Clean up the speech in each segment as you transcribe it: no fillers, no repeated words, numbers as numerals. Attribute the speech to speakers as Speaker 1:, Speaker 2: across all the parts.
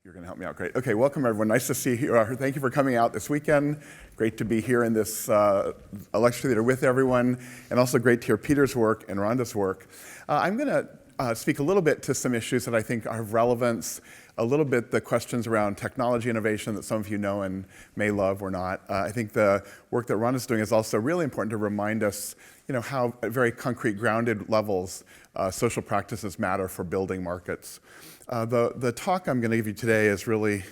Speaker 1: You're going to help me out. Great. Okay, welcome everyone. Nice to see you. Thank you for coming out this weekend. Great to be here in this lecture theater with everyone, and also great to hear Peter's work and Rhonda's work. I'm going to speak a little bit to some issues that I think are of relevance, a little bit the questions around technology innovation that some of you know and may love or not. I think the work that Rhonda's doing is also really important to remind us, how at very concrete, grounded levels social practices matter for building markets. The talk I'm going to give you today is really,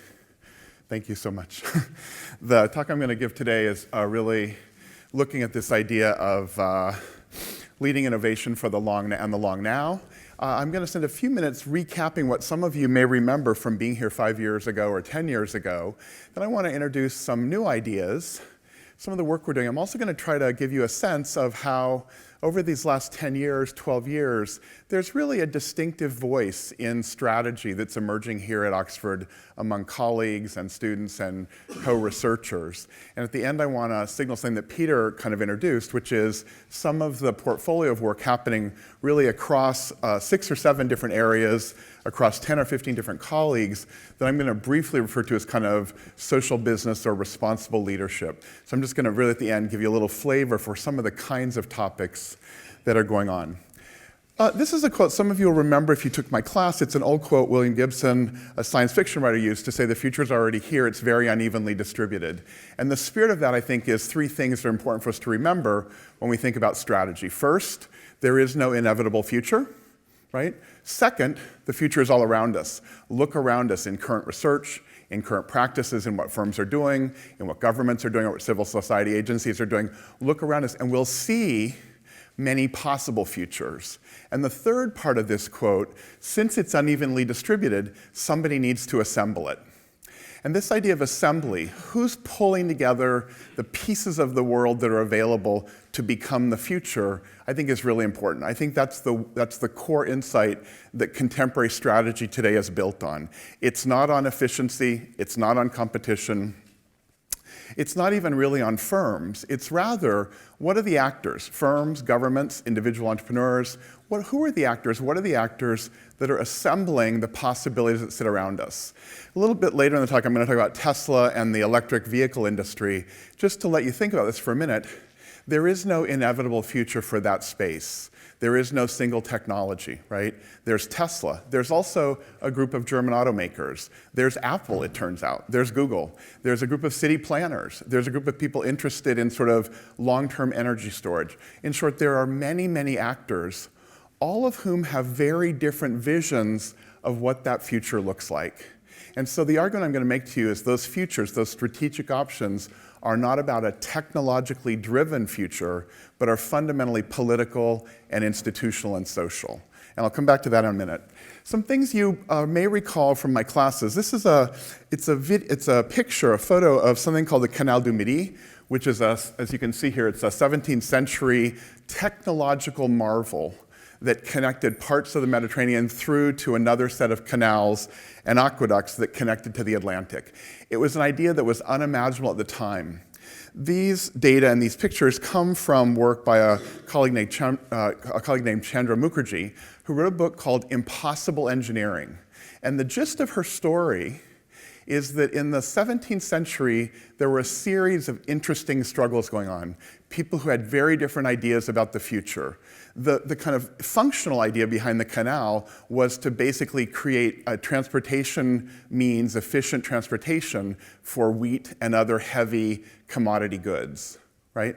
Speaker 1: thank you so much. The talk I'm going to give today is really looking at this idea of leading innovation for the long and the long now. I'm going to spend a few minutes recapping what some of you may remember from being here 5 years ago or 10 years ago. Then I want to introduce some new ideas, some of the work we're doing. I'm also going to try to give you a sense of how over these last 10 years, 12 years, there's really a distinctive voice in strategy that's emerging here at Oxford among colleagues and students and co-researchers. And at the end, I want to signal something that Peter kind of introduced, which is some of the portfolio of work happening really across 6 or 7 different areas, across 10 or 15 different colleagues that I'm going to briefly refer to as kind of social business or responsible leadership. So I'm just going to really at the end give you a little flavor for some of the kinds of topics that are going on. This is a quote some of you will remember if you took my class. It's an old quote William Gibson, a science fiction writer, used to say the future's already here, it's very unevenly distributed. And the spirit of that, I think, is 3 things that are important for us to remember when we think about strategy. First, there is no inevitable future, right? Second, the future is all around us. Look around us in current research, in current practices, in what firms are doing, in what governments are doing, what civil society agencies are doing. Look around us and we'll see many possible futures. And the third part of this quote, since it's unevenly distributed, somebody needs to assemble it. And this idea of assembly, who's pulling together the pieces of the world that are available to become the future, I think is really important. I think that's the core insight that contemporary strategy today is built on. It's not on efficiency, it's not on competition, it's not even really on firms. It's rather, what are the actors? Firms, governments, individual entrepreneurs. Who are the actors? What are the actors that are assembling the possibilities that sit around us? A little bit later in the talk, I'm going to talk about Tesla and the electric vehicle industry. Just to let you think about this for a minute, there is no inevitable future for that space. There is no single technology, right? There's Tesla. There's also a group of German automakers. There's Apple, it turns out. There's Google. There's a group of city planners. There's a group of people interested in sort of long-term energy storage. In short, there are many, many actors, all of whom have very different visions of what that future looks like. And so the argument I'm going to make to you is those futures, those strategic options, are not about a technologically driven future, but are fundamentally political and institutional and social. And I'll come back to that in a minute. Some things you may recall from my classes. This is it's a picture, a photo of something called the Canal du Midi, which is, as you can see here, it's a 17th century technological marvel that connected parts of the Mediterranean through to another set of canals and aqueducts that connected to the Atlantic. It was an idea that was unimaginable at the time. These data and these pictures come from work by a colleague named Chandra Mukherjee, who wrote a book called Impossible Engineering. And the gist of her story is that in the 17th century, there were a series of interesting struggles going on. People who had very different ideas about the future. The kind of functional idea behind the canal was to basically create a transportation means, efficient transportation for wheat and other heavy commodity goods, right?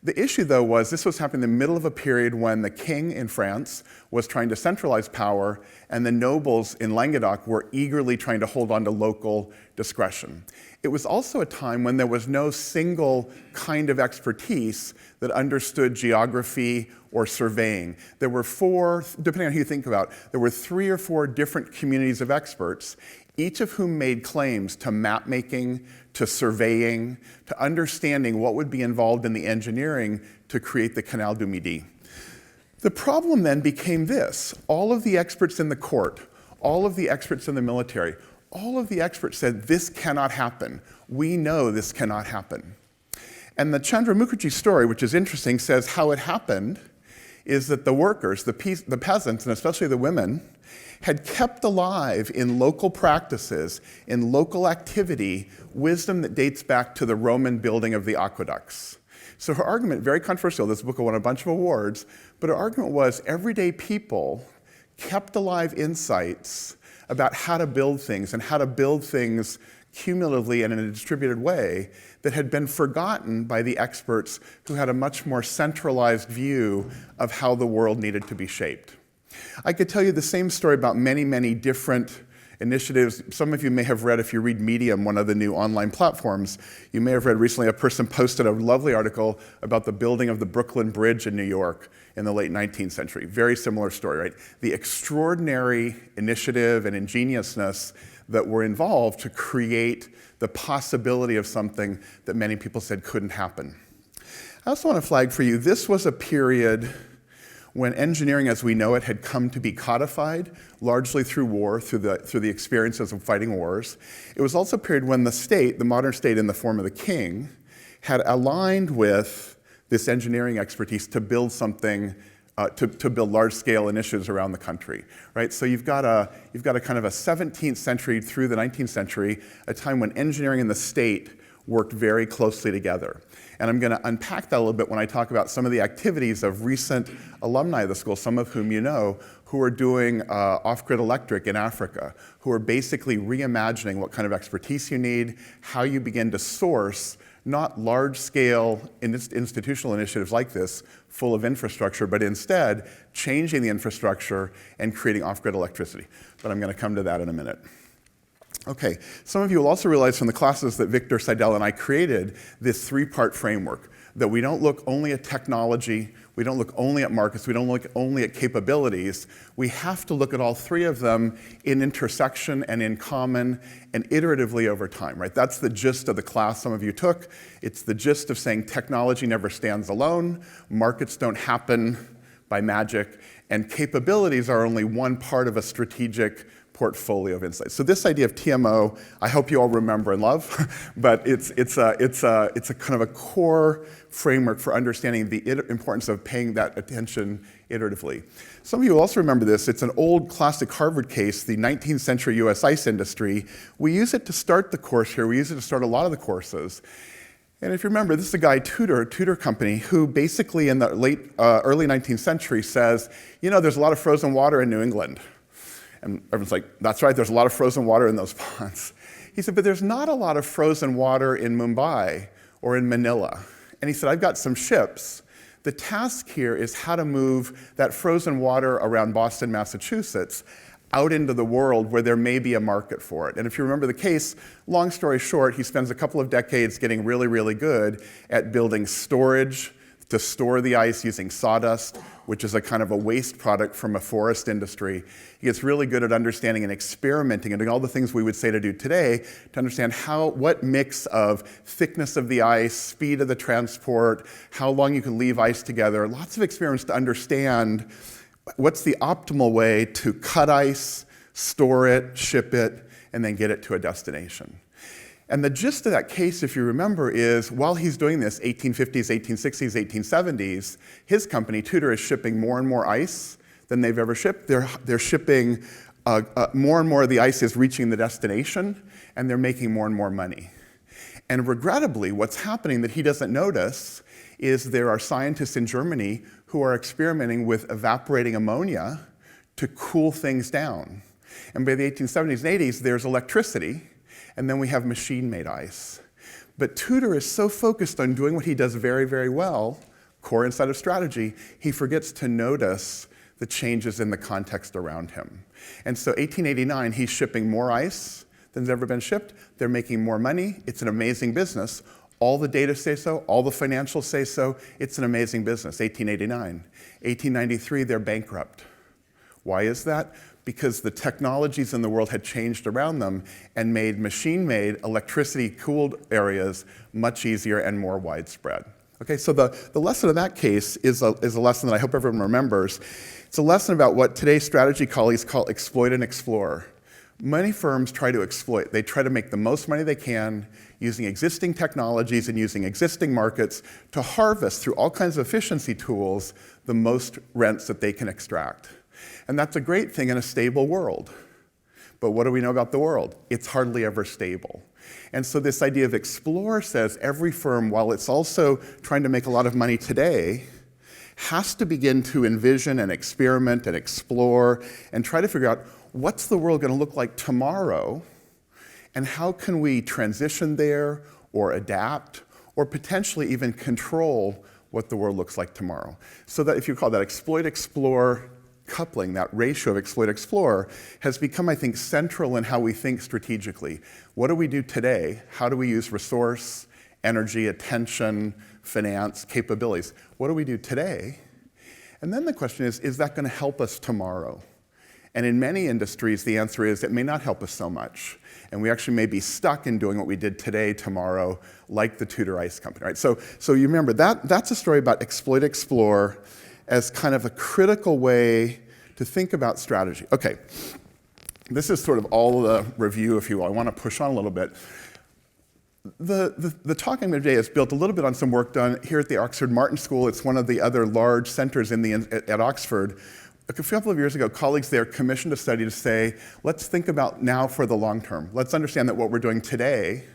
Speaker 1: The issue, though, was this was happening in the middle of a period when the king in France was trying to centralize power and the nobles in Languedoc were eagerly trying to hold on to local discretion. It was also a time when there was no single kind of expertise that understood geography or surveying. There were 4, depending on who you think about, there were 3 or 4 different communities of experts, each of whom made claims to map making, to surveying, to understanding what would be involved in the engineering to create the Canal du Midi. The problem then became this. All of the experts in the court, all of the experts in the military, all of the experts said, this cannot happen. We know this cannot happen. And the Chandra Mukherjee story, which is interesting, says how it happened is that the workers, the peasants, and especially the women, had kept alive in local practices, in local activity, wisdom that dates back to the Roman building of the aqueducts. So her argument, very controversial, this book won a bunch of awards, but her argument was everyday people kept alive insights about how to build things and how to build things cumulatively and in a distributed way that had been forgotten by the experts who had a much more centralized view of how the world needed to be shaped. I could tell you the same story about many, many different initiatives. Some of you may have read, if you read Medium, one of the new online platforms, you may have read recently a person posted a lovely article about the building of the Brooklyn Bridge in New York in the late 19th century. Very similar story, right? The extraordinary initiative and ingeniousness that were involved to create the possibility of something that many people said couldn't happen. I also want to flag for you, this was a period when engineering as we know it had come to be codified, largely through war, through the experiences of fighting wars. It was also a period when the state, the modern state in the form of the king, had aligned with this engineering expertise to build something, to build large-scale initiatives around the country, right? So you've got a kind of a 17th century through the 19th century, a time when engineering and the state worked very closely together. And I'm going to unpack that a little bit when I talk about some of the activities of recent alumni of the school, some of whom you know, who are doing off-grid electric in Africa, who are basically reimagining what kind of expertise you need, how you begin to source not large-scale institutional initiatives like this, full of infrastructure, but instead changing the infrastructure and creating off-grid electricity. But I'm going to come to that in a minute. Okay, some of you will also realize from the classes that Victor, Seidel, and I created this three-part framework, that we don't look only at technology, we don't look only at markets, we don't look only at capabilities. We have to look at all three of them in intersection and in common and iteratively over time, right? That's the gist of the class some of you took. It's the gist of saying technology never stands alone, markets don't happen by magic, and capabilities are only one part of a strategic portfolio of insights. So this idea of TMO, I hope you all remember and love, but it's a kind of a core framework for understanding the importance of paying that attention iteratively. Some of you will also remember this. It's an old classic Harvard case, the 19th century US ice industry. We use it to start the course here. We use it to start a lot of the courses. And if you remember, this is a guy, Tudor company, who basically in the early 19th century says, you know, there's a lot of frozen water in New England. And everyone's like, that's right, there's a lot of frozen water in those ponds. He said, but there's not a lot of frozen water in Mumbai or in Manila. And he said, I've got some ships. The task here is how to move that frozen water around Boston, Massachusetts, out into the world where there may be a market for it. And if you remember the case, long story short, he spends a couple of decades getting really, really good at building storage to store the ice using sawdust, which is a kind of a waste product from a forest industry. He gets really good at understanding and experimenting and doing all the things we would say to do today to understand what mix of thickness of the ice, speed of the transport, how long you can leave ice together, lots of experiments to understand what's the optimal way to cut ice, store it, ship it, and then get it to a destination. And the gist of that case, if you remember, is while he's doing this, 1850s, 1860s, 1870s, his company, Tudor, is shipping more and more ice than they've ever shipped. They're shipping, more and more of the ice is reaching the destination, and they're making more and more money. And regrettably, what's happening that he doesn't notice is there are scientists in Germany who are experimenting with evaporating ammonia to cool things down. And by the 1870s and 80s, there's electricity, and then we have machine-made ice. But Tudor is so focused on doing what he does very, very well, core insight of strategy, he forgets to notice the changes in the context around him. And so 1889, he's shipping more ice than's ever been shipped. They're making more money. It's an amazing business. All the data say so. All the financials say so. It's an amazing business, 1889. 1893, they're bankrupt. Why is that? Because the technologies in the world had changed around them and made machine-made, electricity-cooled areas much easier and more widespread. Okay, so the lesson of that case is a lesson that I hope everyone remembers. It's a lesson about what today's strategy colleagues call exploit and explore. Many firms try to exploit. They try to make the most money they can using existing technologies and using existing markets to harvest through all kinds of efficiency tools the most rents that they can extract. And that's a great thing in a stable world. But what do we know about the world? It's hardly ever stable. And so this idea of explore says every firm, while it's also trying to make a lot of money today, has to begin to envision and experiment and explore and try to figure out what's the world going to look like tomorrow, and how can we transition there or adapt or potentially even control what the world looks like tomorrow. So that if you call that exploit-explore coupling, that ratio of exploit-explore has become, I think, central in how we think strategically. What do we do today? How do we use resource, energy, attention, finance, capabilities? What do we do today? And then the question is that going to help us tomorrow? And in many industries, the answer is it may not help us so much. And we actually may be stuck in doing what we did today, tomorrow, like the Tudor Ice Company, right? So you remember, that's a story about exploit-explore as kind of a critical way to think about strategy. Okay, this is sort of all the review, if you will. I want to push on a little bit. The talk I'm going to today is built a little bit on some work done here at the Oxford Martin School. It's one of the other large centers at Oxford. A couple of years ago, colleagues there commissioned a study to say, let's think about now for the long term. Let's understand that what we're doing today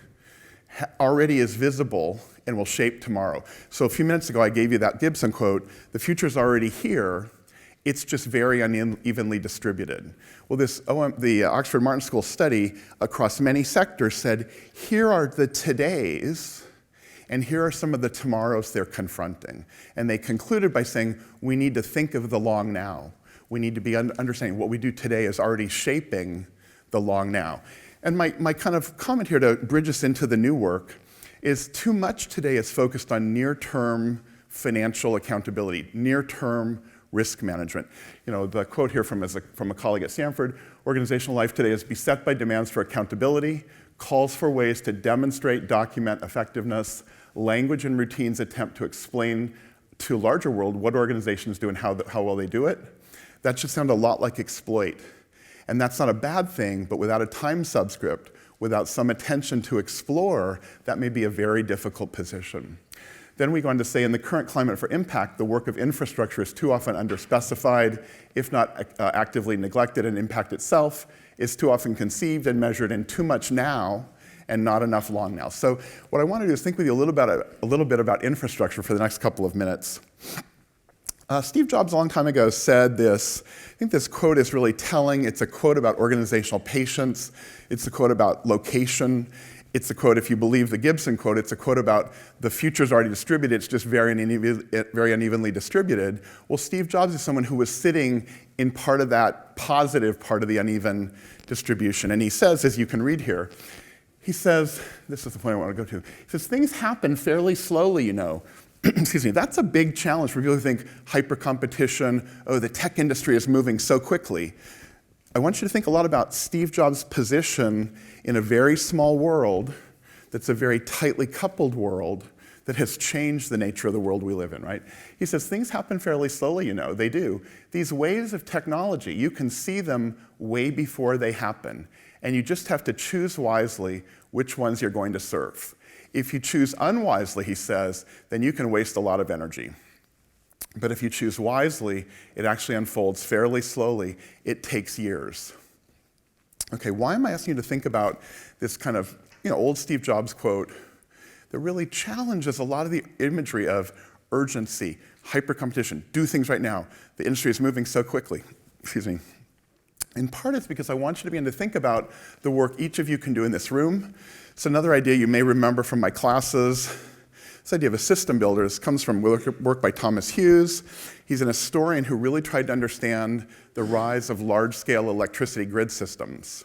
Speaker 1: already is visible and will shape tomorrow. So a few minutes ago, I gave you that Gibson quote, the future's already here, it's just very unevenly distributed. Well, the Oxford Martin School study across many sectors said, here are the todays, and here are some of the tomorrows they're confronting. And they concluded by saying, we need to think of the long now. We need to be understanding what we do today is already shaping the long now. And my kind of comment here to bridge us into the new work is too much today is focused on near-term financial accountability, near-term risk management. You know, the quote here from a colleague at Stanford, organizational life today is beset by demands for accountability, calls for ways to demonstrate, document effectiveness, language and routines attempt to explain to a larger world what organizations do and how well they do it. That should sound a lot like exploit. And that's not a bad thing, but without a time subscript, without some attention to explore, that may be a very difficult position. Then we go on to say, in the current climate for impact, the work of infrastructure is too often underspecified, if not actively neglected, and impact itself is too often conceived and measured in too much now and not enough long now. So what I want to do is think with you a little bit about infrastructure for the next couple of minutes. Steve Jobs a long time ago said this. I think this quote is really telling. It's a quote about organizational patience. It's a quote about location. It's a quote, if you believe the Gibson quote, it's a quote about the future's already distributed, it's just very unevenly distributed. Well, Steve Jobs is someone who was sitting in part of that positive part of the uneven distribution. And he says, as you can read here, he says, this is the point I want to go to, he says, things happen fairly slowly, you know. Excuse me, that's a big challenge for people who think hyper-competition, oh, the tech industry is moving so quickly. I want you to think a lot about Steve Jobs' position in a very small world that's a very tightly coupled world that has changed the nature of the world we live in, right? He says, things happen fairly slowly, you know, they do. These waves of technology, you can see them way before they happen, and you just have to choose wisely which ones you're going to serve. If you choose unwisely, he says, then you can waste a lot of energy. But if you choose wisely, it actually unfolds fairly slowly. It takes years. Okay, why am I asking you to think about this kind of, old Steve Jobs quote that really challenges a lot of the imagery of urgency, hyper-competition, do things right now. The industry is moving so quickly. Excuse me. In part, it's because I want you to begin to think about the work each of you can do in this room. It's another idea you may remember from my classes. This idea of a system builder comes from work by Thomas Hughes. He's an historian who really tried to understand the rise of large-scale electricity grid systems.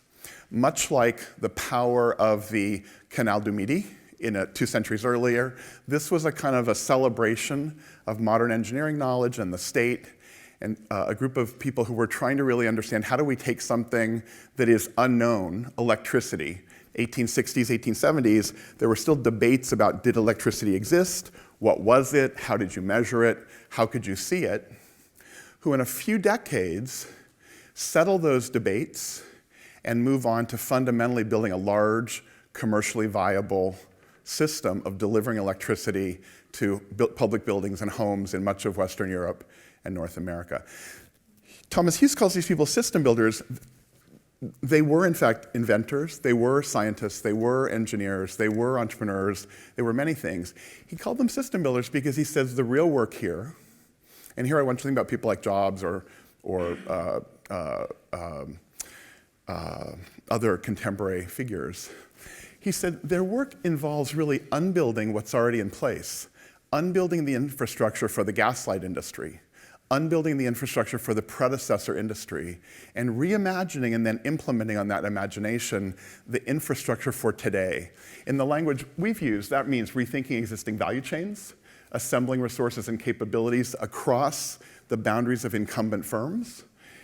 Speaker 1: Much like the power of the Canal du Midi 2 centuries earlier, this was a kind of a celebration of modern engineering knowledge and the state, and a group of people who were trying to really understand how do we take something that is unknown, electricity. 1860s, 1870s, there were still debates about did electricity exist, what was it, how did you measure it, how could you see it, who in a few decades settled those debates and move on to fundamentally building a large, commercially viable system of delivering electricity to public buildings and homes in much of Western Europe and North America. Thomas Hughes calls these people system builders. They were, in fact, inventors, they were scientists, they were engineers, they were entrepreneurs, they were many things. He called them system builders because he says the real work here, and here I want to think about people like Jobs or other contemporary figures. He said their work involves really unbuilding what's already in place, unbuilding the infrastructure for the gaslight industry, unbuilding the infrastructure for the predecessor industry, and reimagining and then implementing on that imagination the infrastructure for today. In the language we've used, that means rethinking existing value chains, assembling resources and capabilities across the boundaries of incumbent firms.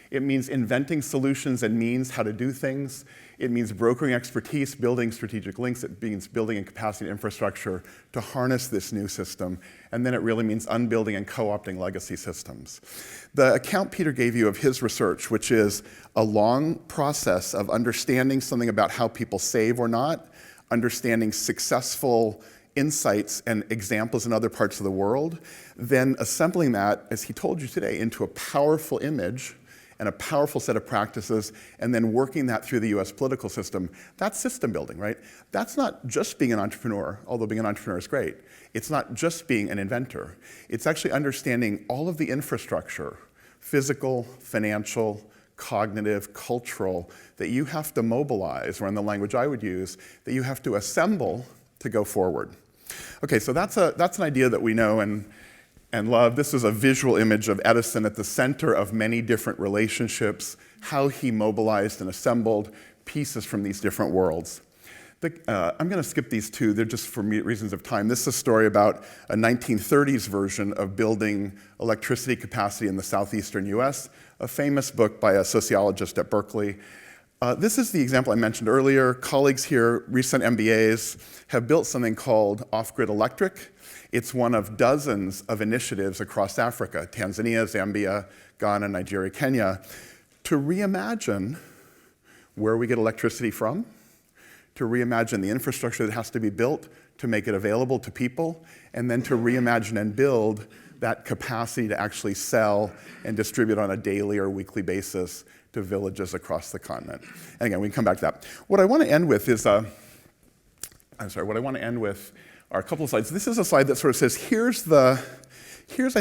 Speaker 1: It means inventing solutions and means how to do things. It means brokering expertise, building strategic links. It means building a capacity infrastructure to harness this new system. And then it really means unbuilding and co-opting legacy systems. The account Peter gave you of his research, which is a long process of understanding something about how people save or not, understanding successful insights and examples in other parts of the world, then assembling that, as he told you today, into a powerful image and a powerful set of practices, and then working that through the US political system. That's system building, right? That's not just being an entrepreneur, although being an entrepreneur is great. It's not just being an inventor. It's actually understanding all of the infrastructure, physical, financial, cognitive, cultural, that you have to mobilize, or in the language I would use, that you have to assemble to go forward. Okay, so that's an idea that we know and love. This is a visual image of Edison at the center of many different relationships, how he mobilized and assembled pieces from these different worlds. I'm going to skip these two. They're just for reasons of time. This is a story about a 1930s version of building electricity capacity in the southeastern US, a famous book by a sociologist at Berkeley. This is the example I mentioned earlier. Colleagues here, recent MBAs, have built something called Off-Grid Electric. It's one of dozens of initiatives across Africa, Tanzania, Zambia, Ghana, Nigeria, Kenya, to reimagine where we get electricity from, to reimagine the infrastructure that has to be built to make it available to people, and then to reimagine and build that capacity to actually sell and distribute on a daily or weekly basis to villages across the continent. And again, we can come back to that. What I want to end with is, what I want to end with are a couple of slides. This is a slide that sort of says, here's I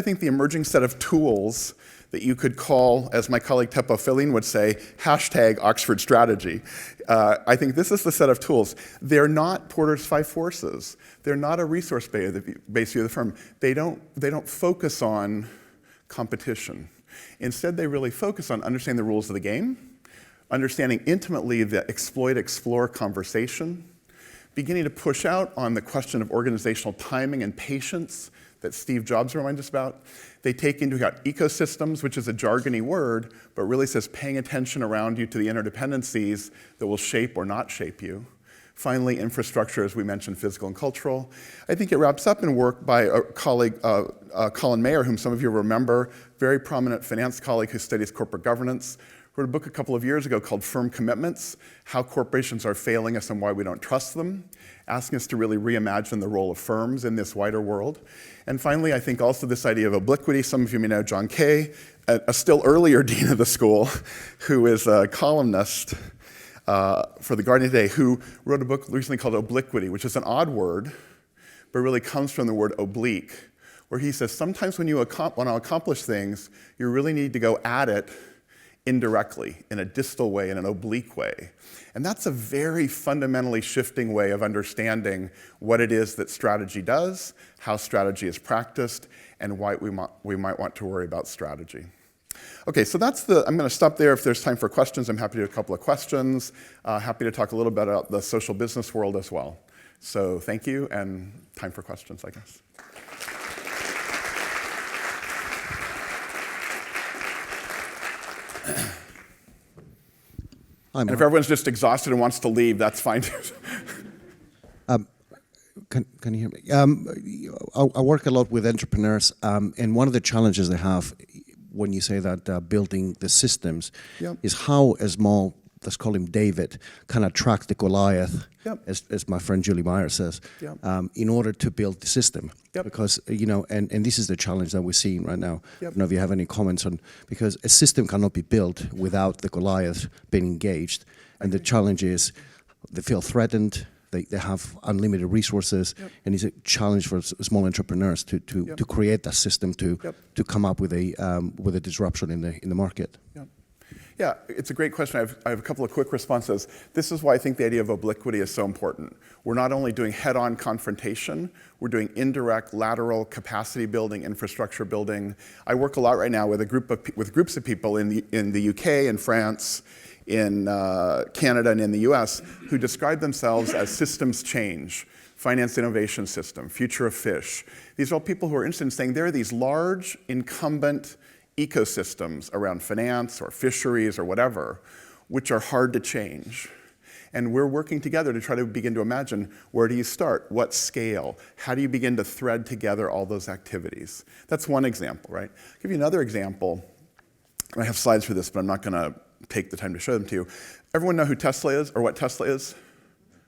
Speaker 1: think the emerging set of tools that you could call, as my colleague Teppo Filin would say, hashtag Oxford strategy. I think this is the set of tools. They're not Porter's five forces. They're not a resource base view of the firm. They don't focus on competition. Instead, they really focus on understanding the rules of the game, understanding intimately the exploit-explore conversation, beginning to push out on the question of organizational timing and patience that Steve Jobs reminded us about. They take into account ecosystems, which is a jargony word, but really says paying attention around you to the interdependencies that will shape or not shape you. Finally, infrastructure, as we mentioned, physical and cultural. I think it wraps up in work by a colleague, Colin Mayer, whom some of you remember, very prominent finance colleague who studies corporate governance, wrote a book a couple of years ago called Firm Commitments, How Corporations Are Failing Us and Why We Don't Trust Them, asking us to really reimagine the role of firms in this wider world. And finally, I think also this idea of obliquity. Some of you may know John Kay, a still earlier dean of the school, who is a columnist for The Guardian today, who wrote a book recently called Obliquity, which is an odd word, but really comes from the word oblique, where he says sometimes when you want to accomplish things, you really need to go at it indirectly, in a distal way, in an oblique way. And that's a very fundamentally shifting way of understanding what it is that strategy does, how strategy is practiced, and why we might want to worry about strategy. Okay, so I'm going to stop there. If there's time for questions, I'm happy to do a couple of questions. Happy to talk a little bit about the social business world as well. So thank you, and time for questions, I guess. And if everyone's just exhausted and wants to leave, that's fine too.
Speaker 2: Can you hear me? I work a lot with entrepreneurs, and one of the challenges they have when you say that building the systems is how small let's call him David, kind of track the Goliath,
Speaker 1: Yep.
Speaker 2: as my friend Julie Meyer says,
Speaker 1: Yep.
Speaker 2: in order to build the system.
Speaker 1: Yep.
Speaker 2: Because, and this is the challenge that we're seeing right now.
Speaker 1: Yep.
Speaker 2: I don't know if you have any comments on, because a system cannot be built without the Goliath being engaged. And the challenge is they feel threatened, they have unlimited resources,
Speaker 1: Yep.
Speaker 2: and it's a challenge for small entrepreneurs to create that system to come up with a disruption in the market.
Speaker 1: Yep. Yeah, it's a great question. I have a couple of quick responses. This is why I think the idea of obliquity is so important. We're not only doing head-on confrontation, we're doing indirect, lateral capacity building, infrastructure building. I work a lot right now with groups of people in the UK and France, in Canada and in the US, who describe themselves as systems change, finance innovation system, future of fish. These are all people who are interested in saying there are these large incumbent ecosystems around finance or fisheries or whatever, which are hard to change. And we're working together to try to begin to imagine, where do you start? What scale? How do you begin to thread together all those activities? That's one example, right? I'll give you another example. I have slides for this, but I'm not going to take the time to show them to you. Everyone know who Tesla is or what Tesla is?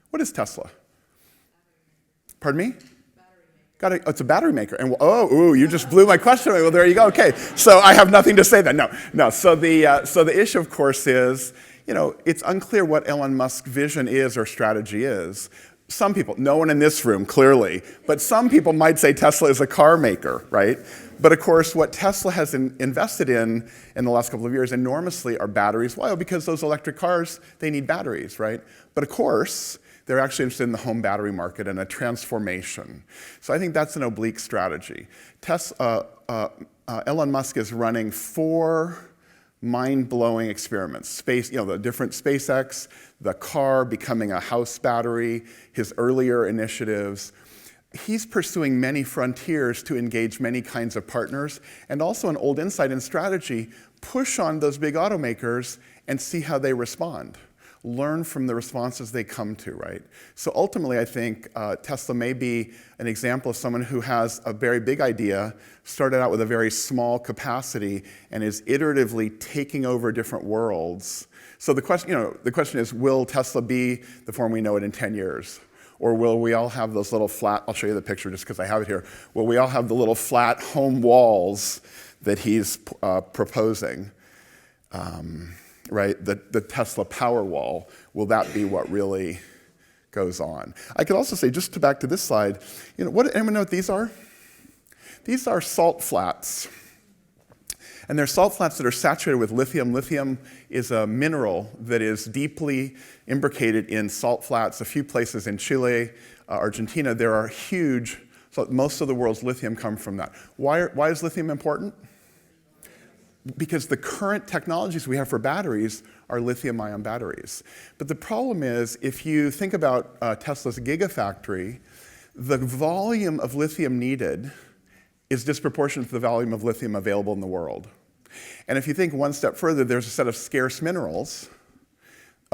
Speaker 1: What is Tesla? Pardon me? It's a battery maker. And you just blew my question away. Well, there you go. Okay, so I have nothing to say then. No. So the issue, of course, is, it's unclear what Elon Musk's vision is or strategy is. Some people, no one in this room, clearly, but some people might say Tesla is a car maker, right? But of course, what Tesla has invested in the last couple of years enormously are batteries. Why? Because those electric cars, they need batteries, right? But of course, they're actually interested in the home battery market and a transformation. So I think that's an oblique strategy. Elon Musk is running 4 mind-blowing experiments. Space, the different SpaceX, the car becoming a house battery, his earlier initiatives. He's pursuing many frontiers to engage many kinds of partners, and also an old insight and strategy, push on those big automakers and see how they respond. Learn from the responses they come to, right? So ultimately, I think Tesla may be an example of someone who has a very big idea, started out with a very small capacity, and is iteratively taking over different worlds. So the question is, will Tesla be the form we know it in 10 years? Or will we all have those little flat, I'll show you the picture just because I have it here, will we all have the little flat home walls that he's proposing? Right, the Tesla Powerwall, will that be what really goes on? I could also say, just back to this slide, anyone know what these are? These are salt flats. And they're salt flats that are saturated with lithium. Lithium is a mineral that is deeply imbricated in salt flats. A few places in Chile, Argentina, there are huge, so most of the world's lithium come from that. Why is lithium important? Because the current technologies we have for batteries are lithium-ion batteries. But the problem is, if you think about Tesla's gigafactory, the volume of lithium needed is disproportionate to the volume of lithium available in the world. And if you think one step further, there's a set of scarce minerals,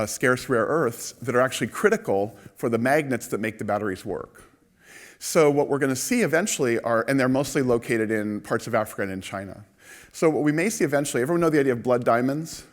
Speaker 1: scarce rare earths, that are actually critical for the magnets that make the batteries work. So what we're going to see eventually and they're mostly located in parts of Africa and in China. So what we may see eventually, everyone know the idea of blood diamonds?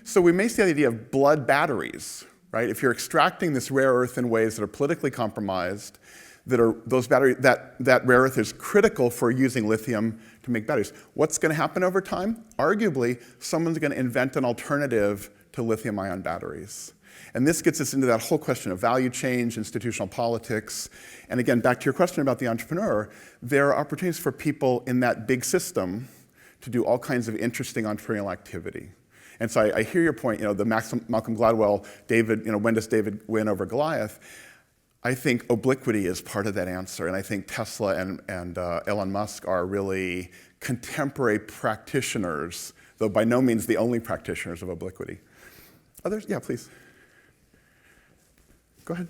Speaker 1: So we may see the idea of blood batteries, right? If you're extracting this rare earth in ways that are politically compromised, that rare earth is critical for using lithium to make batteries. What's going to happen over time? Arguably, someone's going to invent an alternative to lithium-ion batteries. And this gets us into that whole question of value change, institutional politics. And again, back to your question about the entrepreneur, there are opportunities for people in that big system to do all kinds of interesting entrepreneurial activity. And so I hear your point, the Malcolm Gladwell, David, when does David win over Goliath? I think obliquity is part of that answer. And I think Tesla and Elon Musk are really contemporary practitioners, though by no means the only practitioners of obliquity. Others? Yeah, please. Go ahead.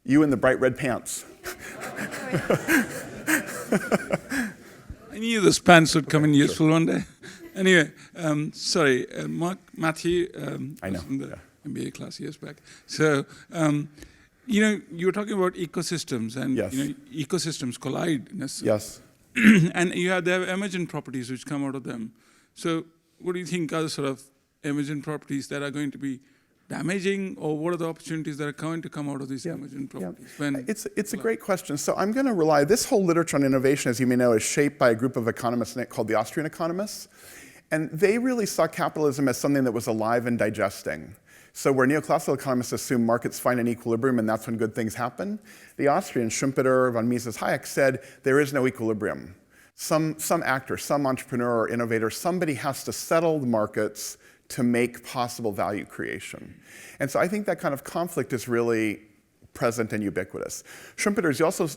Speaker 1: You in the bright red pants.
Speaker 3: I knew those pants would come in useful one day. Anyway, sorry, Matthew,
Speaker 1: I know.
Speaker 3: was in the MBA class years back. So, you were talking about ecosystems, and
Speaker 1: Yes.
Speaker 3: ecosystems collide in a sense.
Speaker 1: Yes.
Speaker 3: And they have emergent properties which come out of them. So, what do you think are the sort of emergent properties that are going to be damaging, or what are the opportunities that are going to come out of these emergent properties?
Speaker 1: It's a great question. So I'm going to rely, this whole literature on innovation, as you may know, is shaped by a group of economists called the Austrian economists. And they really saw capitalism as something that was alive and digesting. So where neoclassical economists assume markets find an equilibrium and that's when good things happen, the Austrians, Schumpeter, von Mises, Hayek, said there is no equilibrium. Some actor, some entrepreneur or innovator, somebody has to settle the markets to make possible value creation. And so I think that kind of conflict is really present and ubiquitous. Schumpeter, as you also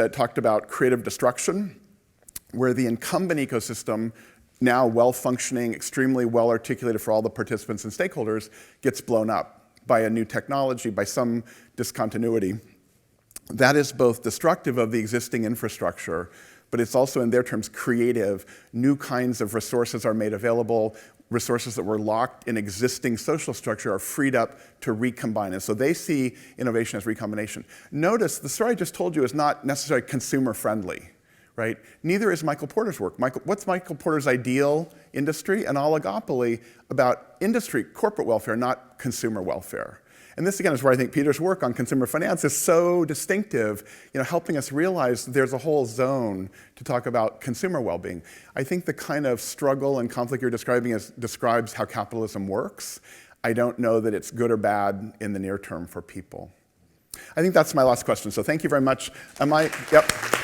Speaker 1: talked about creative destruction, where the incumbent ecosystem, now well-functioning, extremely well-articulated for all the participants and stakeholders, gets blown up by a new technology, by some discontinuity. That is both destructive of the existing infrastructure, but it's also, in their terms, creative. New kinds of resources are made available. Resources that were locked in existing social structure are freed up to recombine. And so they see innovation as recombination. Notice, the story I just told you is not necessarily consumer-friendly. Right? Neither is Michael Porter's work. What's Michael Porter's ideal industry? An oligopoly about industry, corporate welfare, not consumer welfare. And this, again, is where I think Peter's work on consumer finance is so distinctive, helping us realize there's a whole zone to talk about consumer well-being. I think the kind of struggle and conflict you're describing describes how capitalism works. I don't know that it's good or bad in the near term for people. I think that's my last question, so thank you very much. Yep.